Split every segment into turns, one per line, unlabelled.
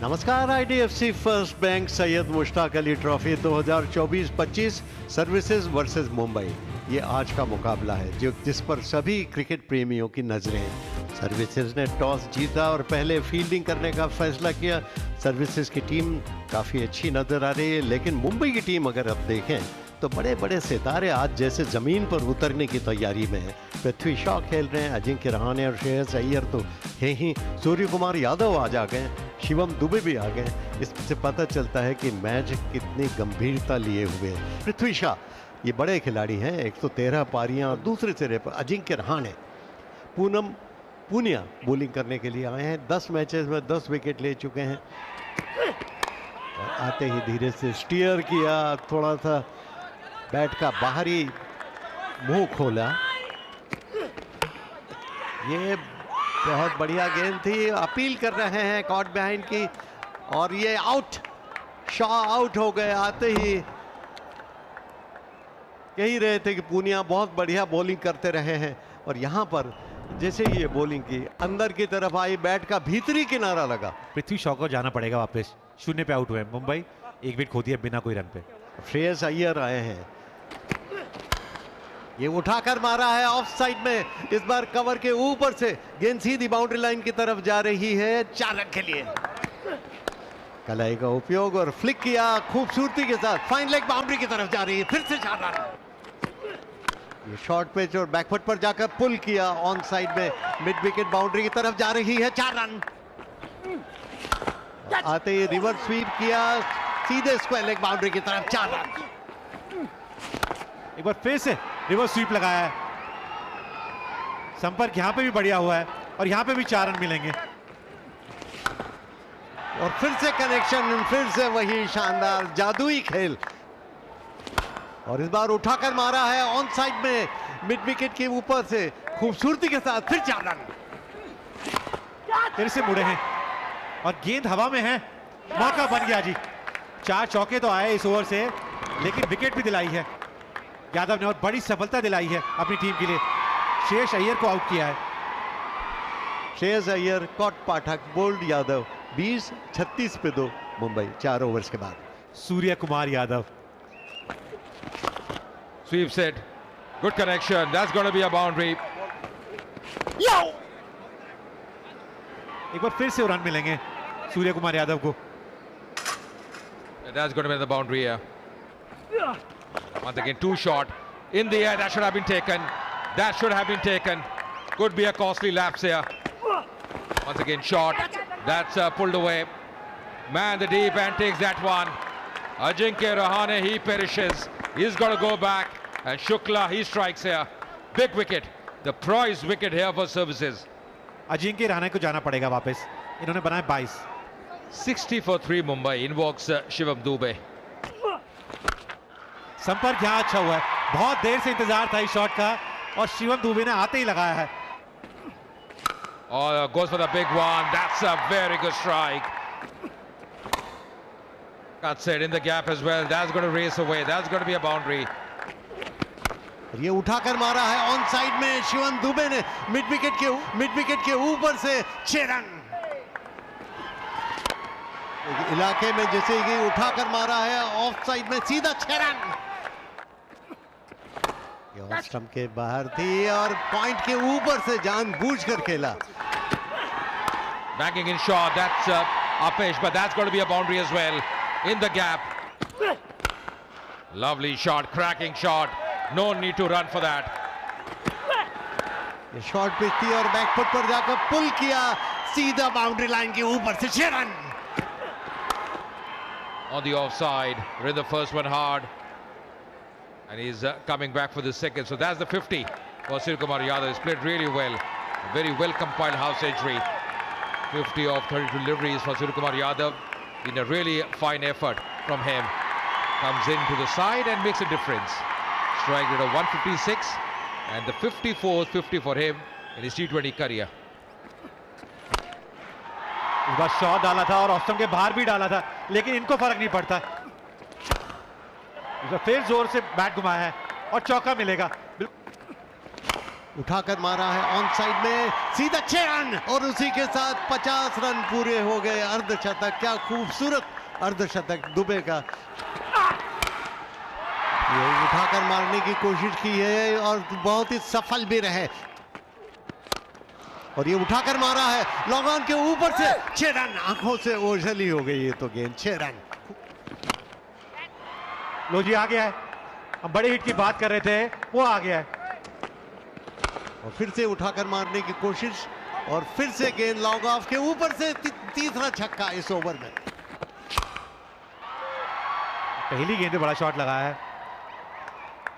नमस्कार। IDFC first bank Syed Mushtaq Ali trophy 2024-25 services versus Mumbai, ये आज का मुकाबला है जिस पर सभी क्रिकेट प्रेमियों की नजरें हैं। सर्विसेज ने टॉस जीता और पहले फील्डिंग करने का फैसला किया। सर्विसेज की टीम काफ़ी अच्छी नजर आ रही है, लेकिन मुंबई की टीम अगर आप देखें तो बड़े बड़े सितारे आज जैसे ज़मीन पर उतरने की तैयारी में है। पृथ्वी शॉ खेल रहे हैं, अजिंक्य रहाणे और श्रेयस अय्यर तो है ही, सूर्य कुमार यादव आज आ गए, शिवम दुबे भी आ गए। इससे पता चलता है कि मैच कितनी गंभीरता लिए हुए है। पृथ्वी शॉ ये बड़े खिलाड़ी हैं, 113 पारियां और दूसरे सिरे पर अजिंक्य रहाणे, पूनम पूनिया बॉलिंग करने के लिए आए हैं। 10 मैचेस में 10 विकेट ले चुके हैं और आते ही धीरे से स्टीयर किया, थोड़ा सा बैट का बाहरी मुंह खोला। ये बहुत बढ़िया गेंद थी, अपील कर रहे हैं कॉट बिहाइंड की और ये आउट, शॉ आउट हो गए। आते ही कह रहे थे कि पूनिया बहुत बढ़िया बॉलिंग करते रहे हैं और यहां पर जैसे ही ये बॉलिंग की अंदर की तरफ आई, बैट का भीतरी किनारा लगा।
पृथ्वी शॉ को जाना पड़ेगा वापस, 0 पे आउट हुए मुंबई, 1 विकेट खो दिया बिना कोई रन पे।
श्रेयस अय्यर आए हैं, ये उठाकर मारा है ऑफ साइड में, इस बार कवर के ऊपर से गेंद सीधी बाउंड्री लाइन की तरफ जा रही है 4 रन के लिए। कलाई का उपयोग और फ्लिक किया खूबसूरती के साथ, फाइन लेग बाउंड्री की तरफ जा रही है, फिर से 4 रन। ये शॉर्ट पिच और बैकफुट पर जाकर पुल किया ऑन साइड में, मिड विकेट बाउंड्री की तरफ जा रही है, 4 रन। आते ही रिवर्स स्वीप किया सीधे स्क्वायर लेग बाउंड्री की तरफ, 4 रन।
एक बार फिर से रिवर्स स्वीप लगाया है, संपर्क यहां पे भी बढ़िया हुआ है और यहां पे भी 4 रन मिलेंगे।
और फिर से कनेक्शन, फिर से वही शानदार जादुई खेल और इस बार उठाकर मारा है ऑन साइड में, मिड विकेट के ऊपर से खूबसूरती के साथ, फिर 4 रन।
फिर से मुड़े हैं और गेंद हवा में है, मौका बन गया जी। 4 चौके तो आए इस ओवर से, लेकिन विकेट भी दिलाई है यादव ने और बड़ी सफलता दिलाई है अपनी टीम के लिए। श्रेयस अय्यर को आउट किया है।
श्रेयस अय्यर, कॉट पाठक, बोल्ड यादव, 20-36 पे 2 मुंबई 4 ओवर्स के बाद।
Surya Kumar Yadav,
Sweep set, good connection, that's going to be a boundary.
एक बार फिर से रन मिलेंगे सूर्य कुमार यादव को।
That's going to be the boundary here. Once again, too short in the air. That should have been taken. That should have been taken. Could be a costly lapse here. Once again, short. That's pulled away. Man, the deep end takes that one. Ajinkya Rahane, he perishes. He's got to go back. And Shukla, he strikes here. Big wicket. The prize wicket here for services.
Ajinkya Rahane को जाना पड़ेगा वापस, इन्होंने बनाए 22।
60 for 3 Mumbai. Invokes Shivam Dube.
संपर्क यहां अच्छा हुआ है, बहुत देर से इंतजार था इस शॉट का और शिवम दुबे ने आते ही लगाया है।
Oh, goes for the big one. That's a very good strike. Cuts it in the gap as well. That's going to race away. That's going to be a boundary.
ये उठाकर मारा है ऑन साइड में, शिवम दुबे ने mid wicket के ऊपर से 6 run. इलाके में जैसे ही उठाकर मारा है ऑफ साइड में, सीधा 6 रन। ये ऑफ स्टंप के बाहर थी और पॉइंट के ऊपर से जानबूझकर खेला।
Backing in shot. That's uppish, but that's going to be a boundary as well. In the gap. Lovely shot, cracking shot. No need to run for that.
ये शॉर्ट पिच थी और बैकफुट पर जाकर पुल किया सीधा बाउंड्री लाइन के ऊपर से, 6 run.
On the offside, read the first one hard, and he's coming back for the second. So that's the 50 for Surya Kumar Yadav. He's played really well, a very well compiled half century. 50 of 32 deliveries for Surya Kumar Yadav. In a really fine effort from him, comes into the side and makes a difference. Strike rate of 156, and the 54th 50 for him in his T20 career.
इस बार shot डाला था और ऑस्टम के बाहर भी डाला था, लेकिन इनको फर्क नहीं पड़ता। इस बार फिर जोर से बैट घुमाया है और चौका मिलेगा।
उठाकर मारा है ऑन साइड में, सीधा 6 रन और उसी के साथ 50 रन पूरे हो गए। अर्धशतक, क्या खूबसूरत अर्धशतक दुबे का। ये उठाकर मारने की कोशिश की है और बहुत ही सफल भी रहे। और ये उठाकर मारा है लॉन्ग ऑन के ऊपर से, 6 रन। आंखों से ओझली हो गई ये तो गेंद, 6 रन।
लो जी, आ गया है। हम बड़े हिट की बात कर रहे थे, वो आ गया है।
और फिर से उठाकर मारने की कोशिश और फिर से गेंद लॉन्ग ऑफ के ऊपर से, तीसरा छक्का इस ओवर में।
पहली गेंद पे बड़ा शॉट लगाया है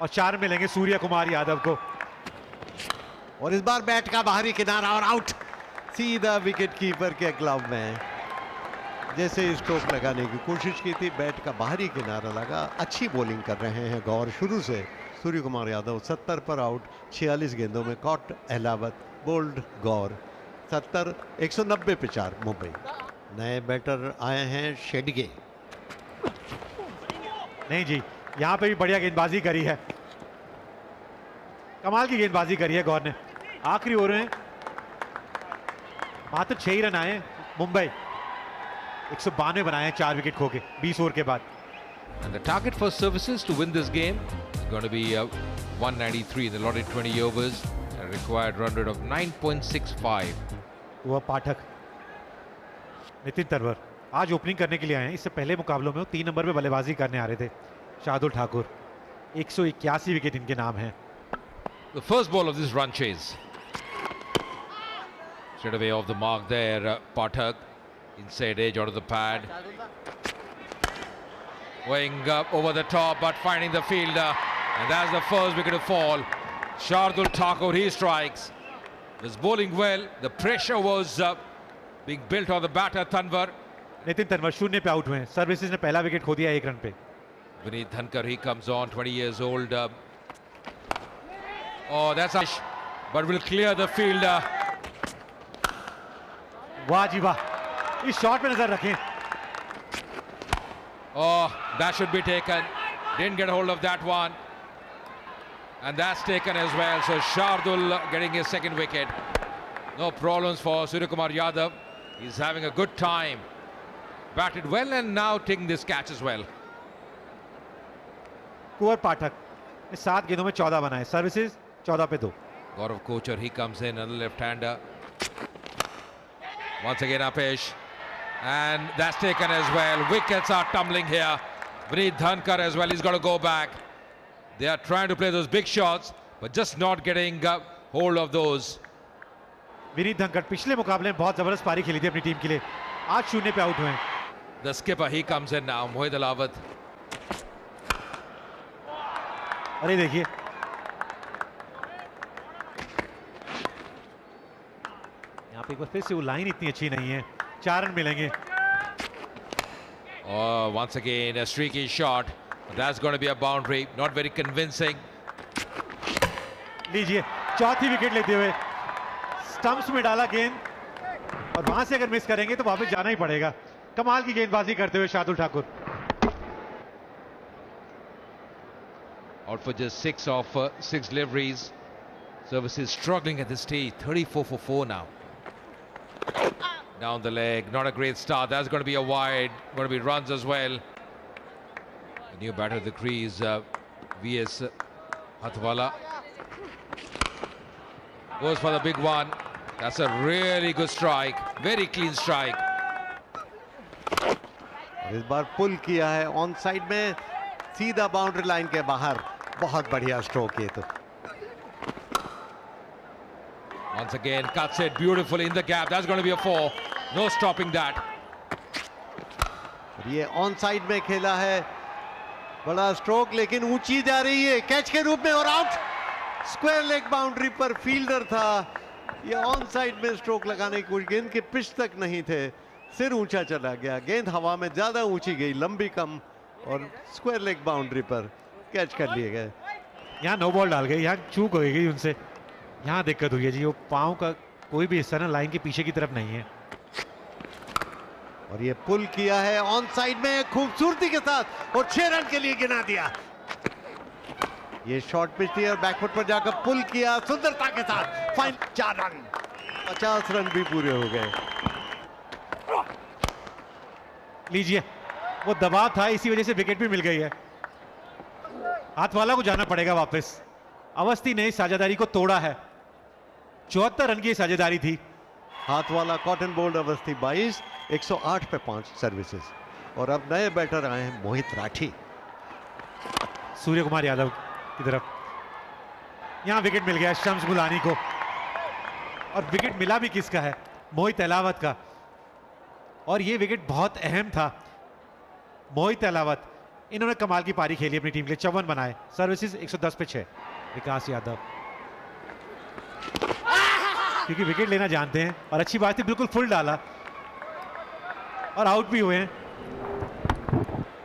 और 4 मिलेंगे सूर्य कुमार यादव को।
और इस बार बैट का बाहरी किनारा और आउट, सीधा विकेट कीपर के ग्लव में। जैसे स्ट्रोक लगाने की कोशिश की थी, बैट का बाहरी किनारा लगा। अच्छी बॉलिंग कर रहे हैं गौर शुरू से। सूर्य कुमार यादव 70 पर आउट, 46 गेंदों में कॉट अहलावत, बोल्ड गौर। 70, 190 पे 4 मुंबई। नए बैटर आए हैं शेडगे।
नहीं जी, यहां पे भी बढ़िया गेंदबाजी करी है, कमाल की गेंदबाजी करी है गौर ने। आखिरी ओवर में मात्र 6 ही रन आए। मुंबई 192 बनाए हैं 4 विकेट खो के 20 ओवर के बाद।
And the target for services to win this game is going to be 193 in the allotted 20 overs. A required run rate of 9.65.
वो पाठक, नितिन तंवर आज ओपनिंग करने के लिए आए हैं। इससे पहले मुकाबलों में वो 3 नंबर पे बल्लेबाजी करने आ रहे थे। शार्दुल ठाकुर, 181 विकेट इनके नाम हैं।
The first ball of this run chase. Straight away off the mark there, Pathak. Inside edge onto the pad. Going up over the top, but finding the fielder. And that's the first wicket to fall. Shardul Thakur, he strikes. Was bowling well. The pressure was being built on the batter, Tanwar.
Nitin Tanwar 0 पे out हुए हैं। Services ने पहला wicket खो दिया 1 run पे।
Vineet Dhankar, he comes on, 20 years old. Oh, that's a but will clear the fielder.
वाह जी वाह, इस शॉट पे नजर रखें।
Oh, that should be taken. Didn't get a hold of that one. And that's taken as well. So Shardul getting his second wicket. No problems for Suryakumar Yadav. He's having a good time. Batted well and now taking this catch as well.
कुंवर पाठक ने 7 गेंदों में 14 बनाए। Services 14 पे 2।
Gaurav Kochar, he comes in, another left-hander. Once again Apesh. And that's taken as well. Wickets are tumbling here. Vineet Dhankar as well, he's got to go back. They are trying to play those big shots, but just not getting hold of those.
Vineet Dhankhar पिछले मुकाबले में बहुत जबरदस्त पारी खेली थी अपनी team के लिए। आज 0 पे आउट हुए हैं।
The skipper, he comes in now, Mohid Alawat.
अरे देखिए, यहाँ पे एक बार फिर से वो लाइन इतनी अच्छी नहीं है। 4 रन मिलेंगे।
Oh, once again a streaky shot. That's going to be a boundary. Not very convincing.
लीजिए, चौथी विकेट लेते हुए स्टंप्स में डाला गेंद और वहां से अगर मिस करेंगे तो वापस जाना ही पड़ेगा। कमाल की गेंदबाजी करते हुए Shardul Thakur.
Out for just 6 of 6 deliveries. Services struggling at this stage. 34 for 4 now. Down the leg, not a great start. That's going to be a wide, going to be runs as well. The new batter of the crease, VS Hatwala. Goes for the big one. That's a really good strike. Very clean strike.
इस बार पुल किया है on side में, सीधा boundary line के बाहर। बहुत बढ़िया stroke ये तो।
Once again, cuts it beautifully in the gap. That's going to be a 4. No stopping that.
ये ऑन साइड में खेला है, बड़ा स्ट्रोक लेकिन ऊंची जा रही है कैच के रूप में और आउट। स्क्वायर लेग बाउंड्री पर फील्डर था। ये ऑन साइड में स्ट्रोक लगाने की गेंद के पिच तक नहीं थे, सिर ऊंचा चला गया। गेंद हवा में ज्यादा ऊंची गई, लंबी कम और स्क्वायर लेग बाउंड्री पर कैच कर लिए गए।
यहाँ नो बॉल डाल गए, यहाँ चूक हो गई उनसे। यहाँ दिक्कत हुई है जी, वो पाँव का कोई भी हिस्सा ना लाइन के पीछे की तरफ नहीं है।
और ये पुल किया है ऑन साइड में खूबसूरती के साथ और 6 रन के लिए गिना दिया। ये शॉर्ट पिच थी और बैकफुट पर जाकर पुल किया सुंदरता के साथ। फाइन 4 रन, 50 रन भी पूरे हो गए।
लीजिए, वो दबाव था, इसी वजह से विकेट भी मिल गई है। हाथ वाला को जाना पड़ेगा वापस। अवस्थी ने इस साझेदारी को तोड़ा है। 74 रन की साझेदारी थी।
हाथ वाला कॉटन बोल्ड अवस्थी 22, 108 पे 5 सर्विसेज। और अब नए बैटर आए हैं मोहित राठी।
सूर्य कुमार यादव की तरफ, यहां विकेट मिल गया शम्स मुलानी को। और विकेट मिला भी किसका है? मोहित अहलावत का। और ये विकेट बहुत अहम था। मोहित अहलावत, इन्होंने कमाल की पारी खेली अपनी टीम के लिए, 54 बनाए। सर्विसेज 110 पे 6। विकास यादव, क्योंकि विकेट लेना जानते हैं और अच्छी बात है, बिल्कुल फुल डाला और आउट भी हुए हैं।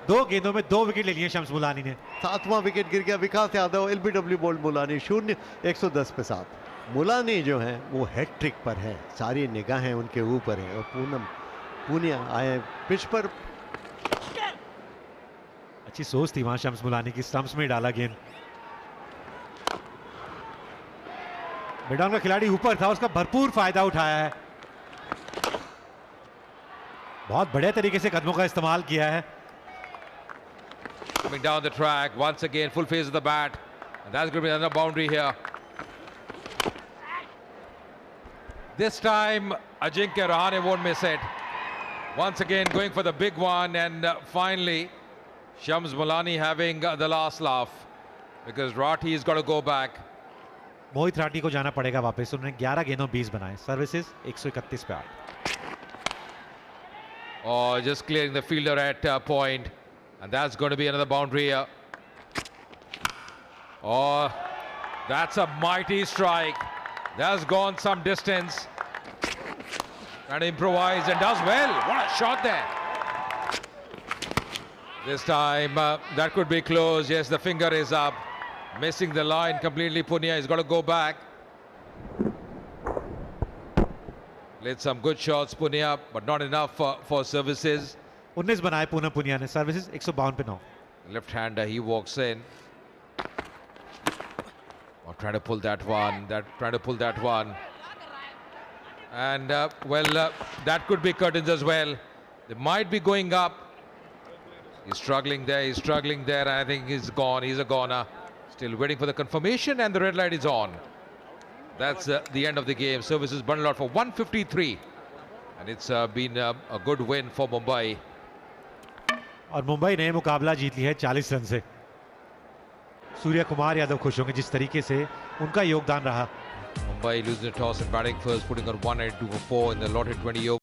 2 गेंदों में 2 विकेट ले लिए शम्स मुलानी ने।
7वां विकेट गिर गया विकास यादव। एलबीडब्ल्यू बोल्ड मुलानी 0, 110 पे 7। मुलानी जो है वो हैट्रिक पर है, सारी निगाहें उनके ऊपर हैं। और पूनिया आए पिच पर।
अच्छी सोच थी वहां शम्स मुलानी की, स्टंप्स में डाला गेंद। मिडऑन का खिलाड़ी ऊपर था, उसका भरपूर फायदा उठाया है। बहुत बढ़िया तरीके से कदमों का इस्तेमाल किया है।
Coming down the track once again, full phase of the bat, and that's going to be another boundary here. This time Ajinkya Rahane won't miss it. Once again going for the big one, and finally Shams Mulani having the last laugh, because Rathi has got to go back.
मोहित राठी को जाना पड़ेगा वापस। उन्होंने 11 गेंदों 20 बनाए। Services 131 पे 8।
Oh, just clearing the fielder at point, and that's going to be another boundary here. Oh, that's a mighty strike. That's gone some distance. Trying to improvise and does well. What a shot there. This time that could be close. Yes, the finger is up. Missing the line completely. Punia has got to go back. Played some good shots, Punia, but not enough for services.
19 बनाए पूनम पुनिया ने। Services 152 पे 9।
Left-hander, he walks in. Oh, trying to pull that one. Trying to pull that one. And that could be curtains as well. They might be going up. He's struggling there. He's struggling there. I think he's gone. He's a goner. Still waiting for the confirmation, and the red light is on. That's the end of the game. Services bundled out for 153, and it's been a good win for Mumbai.
और मुंबई ने मुकाबला जीत लिया है 40 run से। सूर्य कुमार यादव खुश होंगे जिस तरीके से उनका योगदान रहा।
Mumbai losing the toss and batting first, putting on 192 for 4 in the allotted 20 overs.